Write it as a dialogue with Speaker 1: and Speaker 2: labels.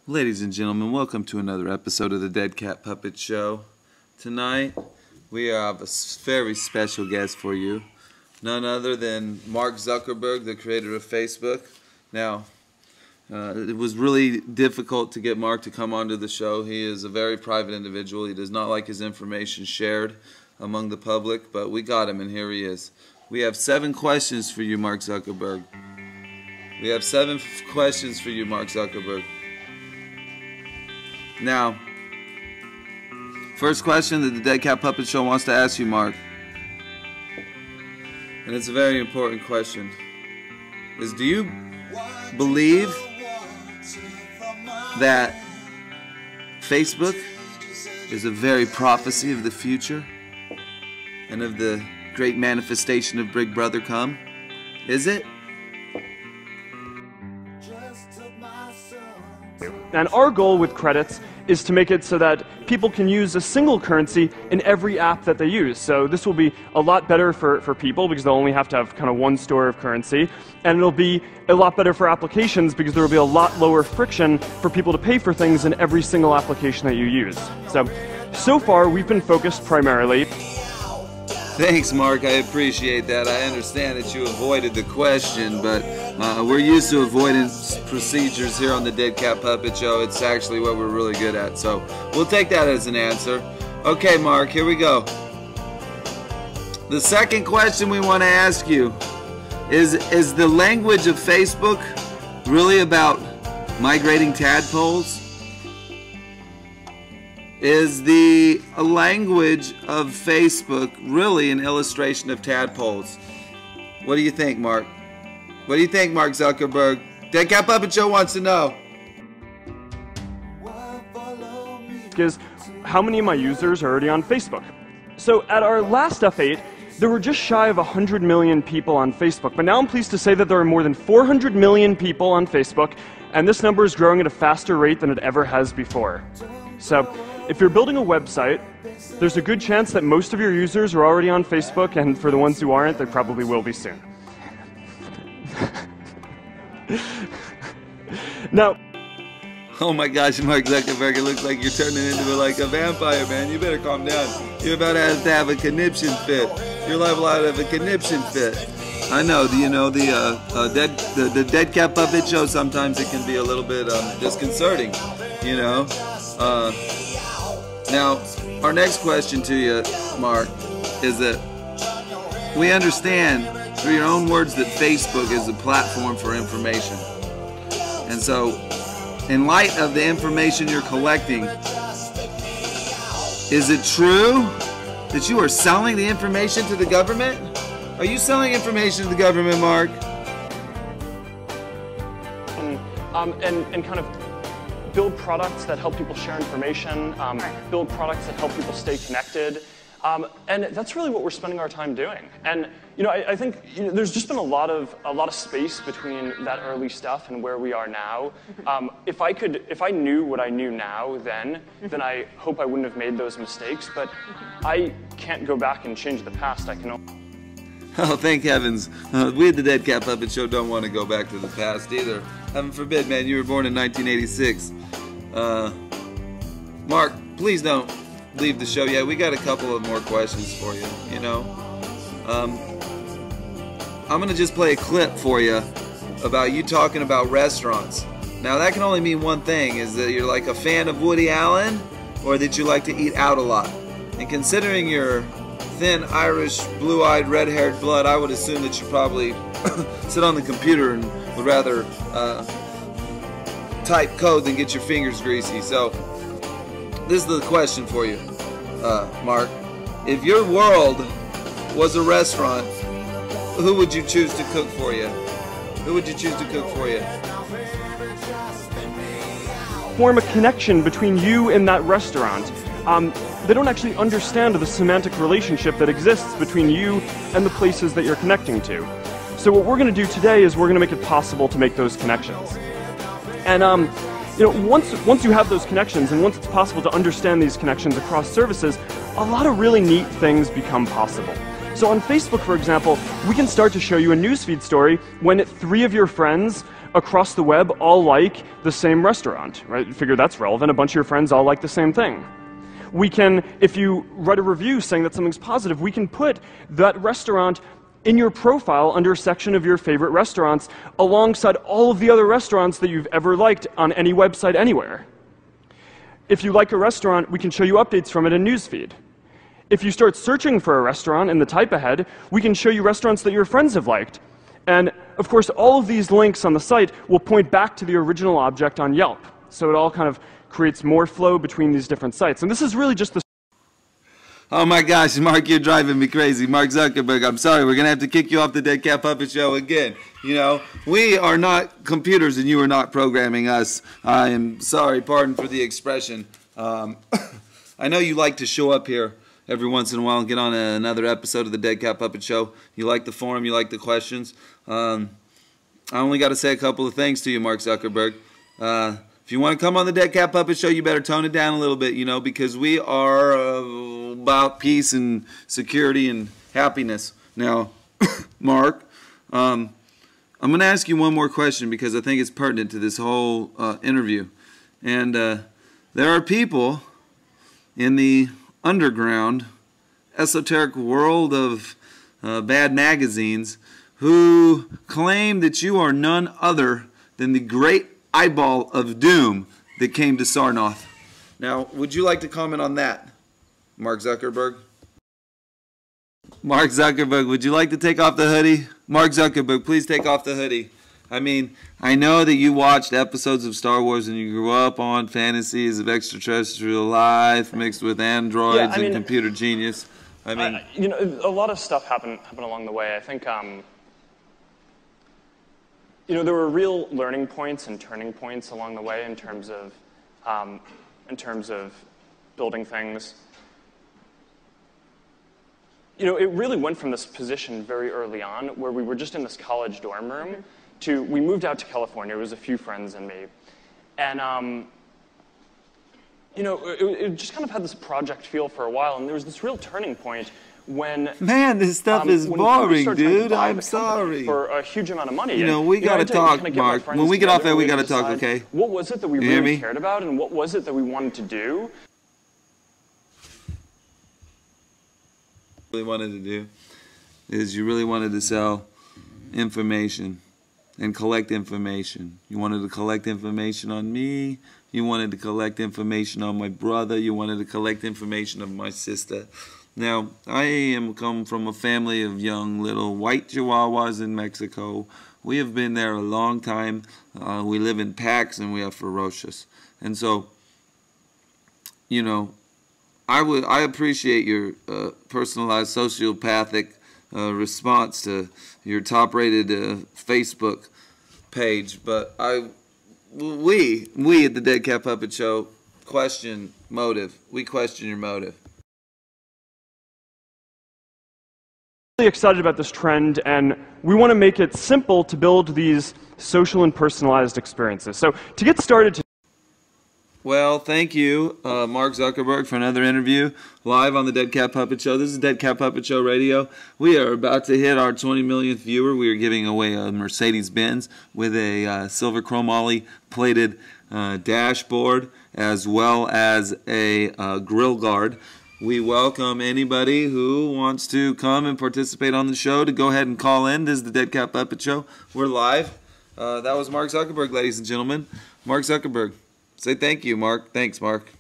Speaker 1: Ladies and gentlemen, welcome to another episode of the Dead Cat Puppet Show. Tonight, we have a very special guest for you. None other than Mark Zuckerberg, the creator of Facebook. Now, it was really difficult to get Mark to come onto the show. He is a very private individual. He does not like his information shared among the public, but we got him, and here he is. We have 7 questions for you, Mark Zuckerberg. We have 7 questions for you, Mark Zuckerberg. Now, first question that the Dead Cat Puppet Show wants to ask you, Mark, and it's a very important question, is do you believe that Facebook is a very prophecy of the future and of the great manifestation of Big Brother come? Is it?
Speaker 2: And our goal with credits is to make it so that people can use a single currency in every app that they use. So this will be a lot better for people because they'll only have to have kind of one store of currency. And it'll be a lot better for applications because there will be a lot lower friction for people to pay for things in every single application that you use. So far we've been focused primarily.
Speaker 1: Thanks, Mark. I appreciate that. I understand that you avoided the question, but we're used to avoidance procedures here on the Dead Cat Puppet Show. It's actually what we're really good at, so we'll take that as an answer. Okay, Mark, here we go. The second question we want to ask you is the language of Facebook really about migrating tadpoles? Is the language of Facebook really an illustration of tadpoles? What do you think, Mark? What do you think, Mark Zuckerberg? Dead Cat Puppet Show wants to know.
Speaker 2: Is how many of my users are already on Facebook? So at our last F8, there were just shy of 100 million people on Facebook, but now I'm pleased to say that there are more than 400 million people on Facebook, and this number is growing at a faster rate than it ever has before. So if you're building a website, there's a good chance that most of your users are already on Facebook, and for the ones who aren't, they probably will be soon. Now,
Speaker 1: oh my gosh, Mark Zuckerberg, it looks like you're turning into like a vampire, man. You better calm down. You're about to have a conniption fit. You're liable to have a conniption fit. I know, you know, the Dead Cat Puppet Show, sometimes it can be a little bit disconcerting, you know. Now, our next question to you, Mark, is that we understand through your own words that Facebook is a platform for information. And so, in light of the information you're collecting, is it true that you are selling the information to the government? Are you selling information to the government, Mark?
Speaker 2: And kind of build products that help people share information, build products that help people stay connected, and that's really what we're spending our time doing. And you know, I think there's just been a lot of space between that early stuff and where we are now. If I knew what I knew now then I hope I wouldn't have made those mistakes. But I can't go back and change the past. I can only.
Speaker 1: Oh, thank heavens. We at the Dead Cat Puppet Show don't want to go back to the past either. Heaven forbid, man, you were born in 1986. Mark, please don't leave the show yet. We got a couple of more questions for you, you know. I'm going to just play a clip for you about you talking about restaurants. Now, that can only mean one thing, is that you're like a fan of Woody Allen or that you like to eat out a lot. And considering your thin, Irish, blue-eyed, red-haired blood, I would assume that you probably sit on the computer and would rather type code than get your fingers greasy. So, this is the question for you, Mark. If your world was a restaurant, who would you choose to cook for you? Who would you choose to cook for you?
Speaker 2: Form a connection between you and that restaurant. They don't actually understand the semantic relationship that exists between you and the places that you're connecting to. So what we're going to do today is we're going to make it possible to make those connections. And you know, once you have those connections and once it's possible to understand these connections across services, a lot of really neat things become possible. So on Facebook, for example, we can start to show you a newsfeed story when 3 of your friends across the web all like the same restaurant, right? You figure that's relevant. A bunch of your friends all like the same thing. We can, if you write a review saying that something's positive, we can put that restaurant in your profile under a section of your favorite restaurants alongside all of the other restaurants that you've ever liked on any website anywhere. If you like a restaurant, we can show you updates from it in Newsfeed. If you start searching for a restaurant in the type ahead, we can show you restaurants that your friends have liked. And of course, all of these links on the site will point back to the original object on Yelp. So it all kind of creates more flow between these different sites. And this is really just the...
Speaker 1: Oh my gosh, Mark, you're driving me crazy. Mark Zuckerberg, I'm sorry, we're going to have to kick you off the Dead Cat Puppet Show again. You know, we are not computers and you are not programming us. I am sorry, pardon for the expression. I know you like to show up here every once in a while and get on another episode of the Dead Cat Puppet Show. You like the forum, you like the questions. I only got to say a couple of things to you, Mark Zuckerberg. If you want to come on the Dead Cat Puppet Show, you better tone it down a little bit, you know, because we are about peace and security and happiness. Now, Mark, I'm going to ask you one more question because I think it's pertinent to this whole interview. And there are people in the underground, esoteric world of bad magazines who claim that you are none other than the great eyeball of doom that came to Sarnoff. Now, would you like to comment on that, Mark Zuckerberg? Mark Zuckerberg, would you like to take off the hoodie? Mark Zuckerberg, please take off the hoodie. I mean, I know that you watched episodes of Star Wars and you grew up on fantasies of extraterrestrial life mixed with androids and computer genius. I mean,
Speaker 2: you know, a lot of stuff happened along the way. I think, you know, there were real learning points and turning points along the way in terms of building things. You know, it really went from this position very early on where we were just in this college dorm room to we moved out to California. It was a few friends and me. And, you know, it just kind of had this project feel for a while. And there was this real turning point when...
Speaker 1: Man, this stuff is boring, dude. I'm sorry.
Speaker 2: For a huge amount of money.
Speaker 1: You know, we got to talk, Mark. When we get off there, we got to talk, okay?
Speaker 2: What was it that we really cared about and what was it that we wanted to do?
Speaker 1: Really wanted to do is you really wanted to sell information and collect information. You wanted to collect information on me. You wanted to collect information on my brother. You wanted to collect information on my sister. Now, I come from a family of young little white chihuahuas in Mexico. We have been there a long time. We live in packs and we are ferocious. And so, you know, I appreciate your personalized sociopathic response to your top-rated Facebook page, but we at the Dead Cat Puppet Show question motive. We question your motive.
Speaker 2: Really excited about this trend, and we want to make it simple to build these social and personalized experiences. So to get started.
Speaker 1: Well, thank you, Mark Zuckerberg, for another interview live on the Dead Cat Puppet Show. This is Dead Cat Puppet Show Radio. We are about to hit our 20 millionth viewer. We are giving away a Mercedes-Benz with a silver chromoly plated dashboard as well as a grill guard. We welcome anybody who wants to come and participate on the show to go ahead and call in. This is the Dead Cat Puppet Show. We're live. That was Mark Zuckerberg, ladies and gentlemen. Mark Zuckerberg. Say thank you, Mark. Thanks, Mark.